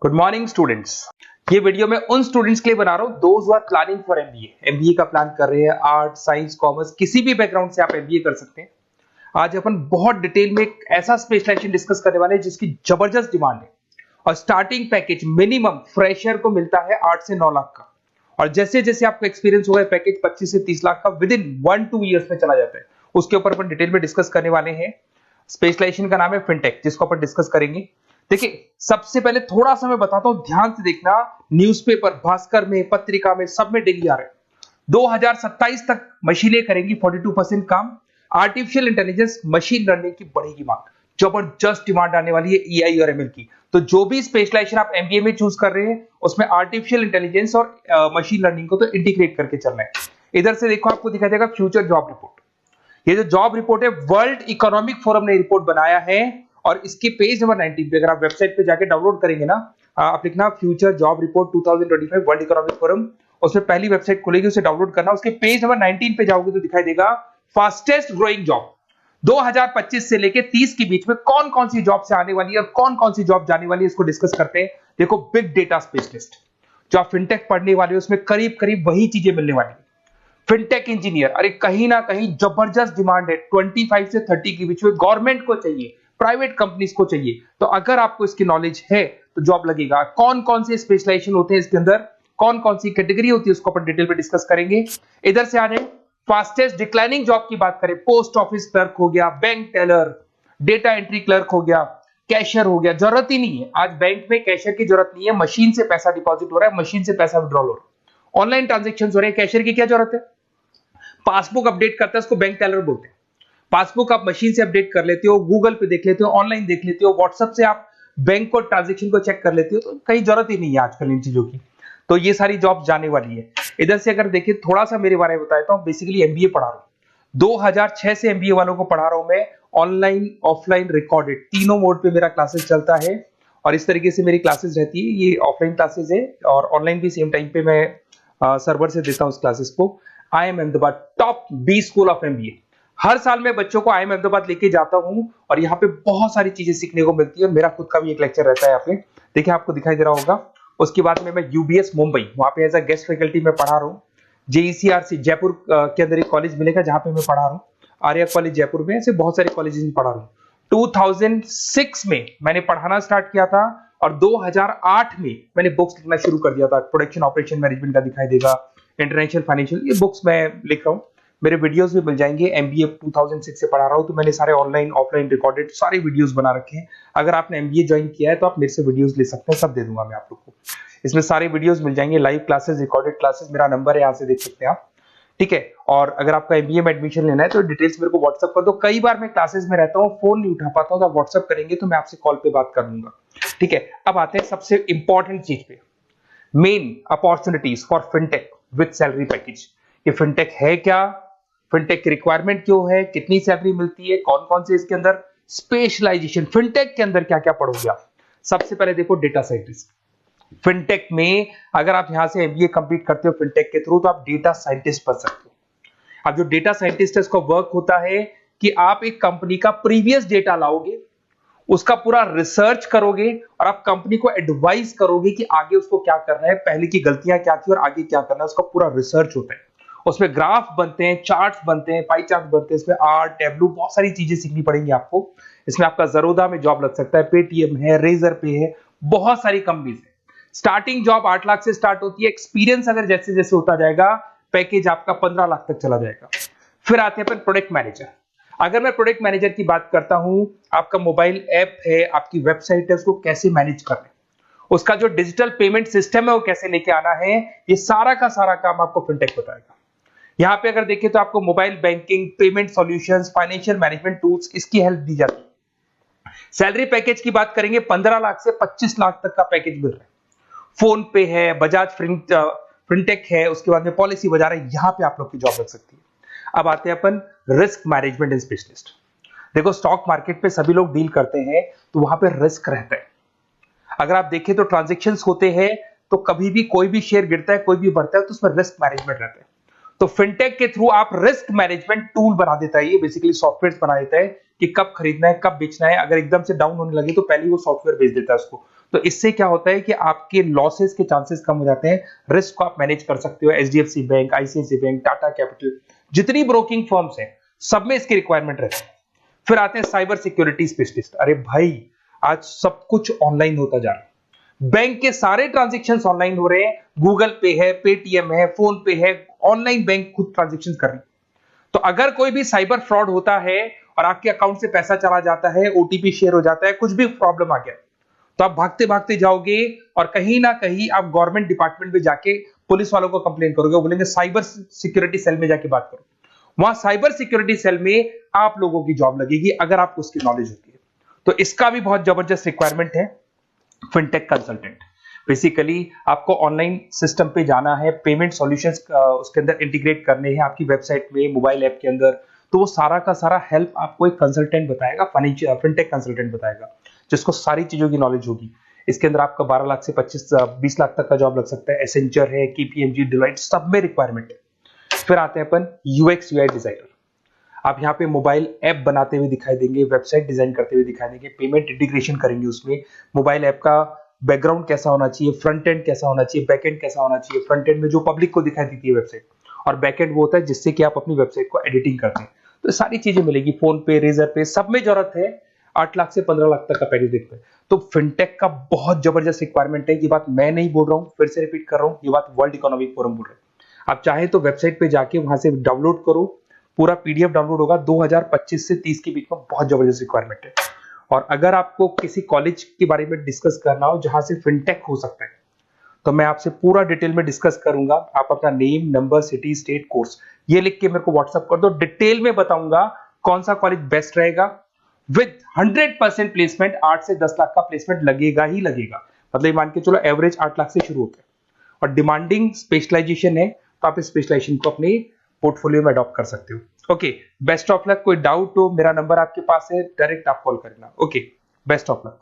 Good morning students. ये video मैं उन स्टूडेंट्स के लिए बना रहा हूं those who are planning for MBA का प्लान कर रहे हैं। आर्ट, साइंस, कॉमर्स, किसी भी बैकग्राउंड से आप एमबीए कर सकते हैं। आज अपन बहुत डिटेल में एक ऐसा स्पेशलाइजेशन डिस्कस करने वाले हैं जिसकी जबरदस्त डिमांड है और स्टार्टिंग पैकेज मिनिमम फ्रेशर को मिलता है 8 से 9 लाख का, और जैसे जैसे आपका एक्सपीरियंस होगा पैकेज 25 से 30 लाख का विद इन 1-2 ईयर्स में चला जाता है। उसके ऊपर अपन डिटेल में डिस्कस करने वाले हैं। स्पेशलाइजेशन का नाम है फिनटेक, जिसको अपन डिस्कस करेंगे। देखिए, सबसे पहले थोड़ा सा मैं बताता हूं, ध्यान से देखना। न्यूज़पेपर, भास्कर में, पत्रिका में, सब में डेली आ रहे हैं 2027 तक मशीनें करेंगी 42% काम। आर्टिफिशियल इंटेलिजेंस, मशीन लर्निंग की बढ़ेगी मांग, जबरदस्त डिमांड आने वाली है एआई और एमएल की। तो जो भी स्पेशलाइजेशन आप एमबीए में चूज कर रहे हैं उसमें आर्टिफिशियल इंटेलिजेंस और मशीन लर्निंग को तो इंटीग्रेट करके चलना है। इधर से देखो, आपको दिखाई देगा फ्यूचर जॉब रिपोर्ट। ये जो जॉब रिपोर्ट है वर्ल्ड इकोनॉमिक फोरम ने रिपोर्ट बनाया है और इसके पेज नंबर 19 पे अगर आप वेबसाइट पे जाके डाउनलोड करेंगे ना, आप लिखना future job report 2025 world economic forum, उसमें पहली वेबसाइट खुलेगी, उसे डाउनलोड करना। उसके पेज नंबर 19 पे जाओगे तो दिखाई देगा फास्टेस्ट ग्रोइंग जॉब 2025 से लेके 30 के बीच में कौन कौन सी जॉब से आने वाली है और कौन कौन सी जॉब जाने वाली है, इसको डिस्कस करते हैं। देखो, बिग डेटा स्पेशलिस्ट जो आप फिनटेक पढ़ने वाले हो उसमें करीब करीब वही चीजें मिलने वाली है। फिनटेक इंजीनियर, अरे कहीं ना कहीं जबरदस्त डिमांड है, 25 से 30 के बीच में। गवर्नमेंट को चाहिए, प्राइवेट कंपनीज को चाहिए। तो अगर आपको इसकी नॉलेज है तो जॉब लगेगा। कौन कौन से स्पेशलाइजेशन होते हैं इसके अंदर, कौन कौन सी कैटेगरी होती है, उसको अपन डिटेल में डिस्कस करेंगे। इधर से आ जाए, फास्टेस्ट डिक्लाइनिंग जॉब की बात करें, पोस्ट ऑफिस क्लर्क हो गया, bank teller, data entry clerk हो गया, कैशियर हो गया। जरूरत ही नहीं है, आज बैंक में कैशियर की जरूरत नहीं है। मशीन से पैसा डिपॉजिट हो रहा है, मशीन से पैसा विड्रॉल हो रहा है, ऑनलाइन ट्रांजेक्शन हो रहे हैं। कैशियर की क्या जरूरत है? पासबुक अपडेट करता है, उसको बैंक टेलर बोलते हैं। पासबुक आप मशीन से अपडेट कर लेते हो, गूगल पे देख लेते हो, ऑनलाइन देख लेते हो, व्हाट्सएप से आप बैंक को ट्रांजैक्शन को चेक कर लेते हो। तो कहीं जरूरत ही नहीं है आजकल इन चीजों की। तो ये सारी जॉब जाने वाली है। इधर से अगर देखिए, थोड़ा सा मेरे बारे में बताता हूं। बेसिकली एमबीए पढ़ा रहा हूं, 2006 से एमबीए वालों को पढ़ा रहा हूं मैं। ऑनलाइन, ऑफलाइन, रिकॉर्डेड, तीनों मोड पे मेरा क्लासेस चलता है और इस तरीके से मेरी क्लासेस रहती है। ये ऑफलाइन क्लासेस है और ऑनलाइन भी सेम टाइम पे मैं सर्वर से देता हूं इस क्लासेस को। IIM Ahmedabad top 20 school of MBA. हर साल मैं बच्चों को IIM अहमदाबाद लेके जाता हूं और यहाँ पे बहुत सारी चीजें सीखने को मिलती है। मेरा खुद का भी एक लेक्चर रहता है यहाँ पे, देखिए आपको दिखाई दे रहा होगा। उसके बाद में मैं यूबीएस मुंबई, वहां पे एज अ गेस्ट फैकल्टी में पढ़ा रहा हूँ। जेईसीआरसी जयपुर के अंदर एक कॉलेज मिलेगा जहां पे मैं पढ़ा रहा हूँ, आर्या कॉलेज जयपुर में। ऐसे बहुत सारे कॉलेजेस में पढ़ा रहा हूँ। 2006 में मैंने पढ़ाना स्टार्ट किया था और 2008 में मैंने बुक्स लिखना शुरू कर दिया था। प्रोडक्शन ऑपरेशन मैनेजमेंट का दिखाई देगा, इंटरनेशनल फाइनेंशियल, ये बुक्स मैं लिख रहा हूँ। मेरे वीडियोस भी मिल जाएंगे। एमबीए 2006 से पढ़ा रहा हूँ, तो मैंने सारे ऑनलाइन, ऑफलाइन, रिकॉर्डेड सारे वीडियोस बना रखे हैं। अगर आपने एमबीए ज्वाइन किया है तो आप मेरे से वीडियोस ले सकते हैं, सब दे दूंगा मैं आप लोग को। इसमें सारे वीडियोस मिल जाएंगे, लाइव क्लासेस, रिकॉर्डेड क्लासेस। मेरा नंबर है, यहाँ से देख सकते हैं आप, ठीक है। और अगर आपका एमबीए में एडमिशन लेना है तो डिटेल्स मेरे को व्हाट्सएप कर दो। कई बार मैं क्लासेस में रहता हूँ, फोन नहीं उठा पाता हूँ, तो आप व्हाट्सएप करेंगे तो मैं आपसे कॉल पे बात कर लूंगा, ठीक है। अब आते हैं सबसे इंपॉर्टेंट चीज पे, main opportunities for fintech with salary package. ये फिनटेक है क्या, फिनटेक की रिक्वायरमेंट क्यों है, कितनी सैलरी मिलती है, कौन कौन से इसके अंदर स्पेशलाइजेशन, फिनटेक के अंदर क्या क्या पढ़ोगे आप। सबसे पहले देखो, डेटा साइंटिस्ट। फिनटेक में अगर आप यहां से एमबीए कंप्लीट करते हो फिनटेक के थ्रू, तो आप डेटा साइंटिस्ट बन सकते हो। अब जो डेटा साइंटिस्ट है उसका वर्क होता है कि आप एक कंपनी का प्रीवियस डेटा लाओगे, उसका पूरा रिसर्च करोगे और आप कंपनी को एडवाइस करोगे कि आगे उसको क्या करना है, पहले की गलतियां क्या थी और आगे क्या करना है। उसका पूरा रिसर्च होता है। उसमें ग्राफ बनते हैं, चार्ट्स बनते हैं, पाई चार्ट बनते हैं, इसमें आर, टैबलू, बहुत सारी चीजें सीखनी पड़ेंगी आपको। इसमें आपका जरोदा में जॉब लग सकता है, पेटीएम है, रेजर पे है, बहुत सारी कंपनीज है। स्टार्टिंग जॉब 8 लाख से स्टार्ट होती है। एक्सपीरियंस अगर जैसे जैसे होता जाएगा, पैकेज आपका 15 लाख तक चला जाएगा। फिर आते हैं अपन प्रोडक्ट मैनेजर। अगर मैं प्रोडक्ट मैनेजर की बात करता हूं, आपका मोबाइल ऐप है, आपकी वेबसाइट है, उसको कैसे मैनेज करना है, उसका जो डिजिटल पेमेंट सिस्टम है वो कैसे लेके आना है, ये सारा का सारा काम आपको फिनटेक बताएगा। यहां पे अगर देखें तो आपको mobile banking, payment solutions, financial management tools, इसकी हेल्प दी जाती है। सैलरी पैकेज की बात करेंगे, 15 लाख से 25 लाख तक का पैकेज मिल रहा है। फोन पे है, बजाज फिनटेक है, उसके बाद में पॉलिसी बाजार है, यहां पे आप लोग की जॉब लग सकती है। अब आते हैं अपन रिस्क मैनेजमेंट स्पेशलिस्ट। देखो, स्टॉक मार्केट पे सभी लोग डील करते हैं तो वहां पे रिस्क रहता है। अगर आप देखें तो ट्रांजैक्शंस होते हैं, तो कभी भी कोई भी शेयर गिरता है, कोई भी बढ़ता है, तो उसमें रिस्क मैनेजमेंट रहता है। तो फिनटेक के थ्रू आप रिस्क मैनेजमेंट टूल बना देता है। ये बेसिकली सॉफ्टवेयर बना देता है कि कब खरीदना है, कब बेचना है। अगर एकदम से डाउन होने लगे तो पहले वो सॉफ्टवेयर बेच देता है उसको। तो इससे क्या होता है कि आपके लॉसेस के चांसेस कम हो जाते हैं, रिस्क को आप मैनेज कर सकते हो। HDFC bank, ICIC bank, Tata capital, जितनी ब्रोकिंग फर्म्स हैं सब में इसकी रिक्वायरमेंट रहती है। फिर आते हैं साइबर सिक्योरिटी स्पेशलिस्ट। अरे भाई आज सब कुछ ऑनलाइन होता जा रहा है, बैंक के सारे ट्रांजेक्शन्स ऑनलाइन हो रहे हैं, गूगल पे है, पेटीएम है, फोन पे है, ऑनलाइन बैंक खुद ट्रांजेक्शन कर रहे हैं। तो अगर कोई भी साइबर फ्रॉड होता है और आपके अकाउंट से पैसा चला जाता है, ओटीपी शेयर हो जाता है, कुछ भी प्रॉब्लम आ गया, तो आप भागते भागते जाओगे और कहीं ना कहीं आप गवर्नमेंट डिपार्टमेंट में जाके पुलिस वालों को कंप्लेन करोगे, वो बोलेंगे साइबर सिक्योरिटी सेल में जाके बात करो। वहां साइबर सिक्योरिटी सेल में आप लोगों की जॉब लगेगी अगर आपको उसकी नॉलेज होती है। तो इसका भी बहुत जबरदस्त रिक्वायरमेंट है, फिनटेक कंसल्टेंट। बेसिकली आपको ऑनलाइन सिस्टम पे जाना है, पेमेंट सॉल्यूशंस उसके अंदर इंटीग्रेट करने हैं आपकी वेबसाइट में, मोबाइल ऐप के अंदर, तो वो सारा का सारा हेल्प आपको एक कंसल्टेंट बताएगा, फिनटेक कंसल्टेंट बताएगा, जिसको सारी चीजों की नॉलेज होगी। इसके अंदर आपका 12 लाख से 20 लाख तक का जॉब लग सकता है। एसेंचर है, केपीएमजी, डिलाइट, सब में रिक्वायरमेंट है। फिर आते हैं अपन यूएक्स यूआई डिजाइनर। आप यहाँ पे मोबाइल ऐप बनाते हुए दिखाई देंगे, वेबसाइट डिजाइन करते हुए दिखाई देंगे, पेमेंट इंटीग्रेशन करेंगे उसमें, मोबाइल ऐप का बैकग्राउंड कैसा होना चाहिए, फ्रंट एंड कैसा होना चाहिए, बैक एंड कैसा होना चाहिए। फ्रंट एंड में जो पब्लिक को दिखाई देती है वेबसाइट, और बैक एंड वो होता है जिससे कि आप अपनी वेबसाइट को एडिटिंग करते हैं। तो सारी चीजें मिलेगी, फोन पे, रेजर पे, सब में जरूरत है। 8 लाख से 15 लाख तक का पैकेज देखते हैं। तो फिनटेक का बहुत जबरदस्त रिक्वायरमेंट है। ये बात मैं नहीं बोल रहा हूँ, फिर से रिपीट कर रहा हूँ, ये बात वर्ल्ड इकोनॉमिक फोरम बोल रहे हैं। आप चाहे तो वेबसाइट पे जाके वहां से डाउनलोड करो, पूरा पीडीएफ डाउनलोड होगा। 2025 से 30 के बीच में बहुत जबरदस्त रिक्वायरमेंट है। और अगर आपको किसी कॉलेज के बारे में डिस्कस करना हो जहां से फिनटेक हो सकता है, तो मैं आपसे पूरा डिटेल में डिस्कस करूंगा। आप अपना name, number, city, state, course ये लिख के मेरे को व्हाट्सएप कर दो, डिटेल में बताऊंगा कौन सा कॉलेज बेस्ट रहेगा। विद 100% प्लेसमेंट, 8 से 10 लाख का प्लेसमेंट लगेगा ही लगेगा। मतलब मान के चलो एवरेज 8 लाख से शुरू होता है। और डिमांडिंग स्पेशलाइजेशन है, तो आप इस स्पेशलाइजेशन को अपने पोर्टफोलियो में अडॉप्ट कर सकते हो। Okay, best of luck. कोई डाउट हो, मेरा नंबर आपके पास है, डायरेक्ट आप कॉल करना। Okay, best of luck.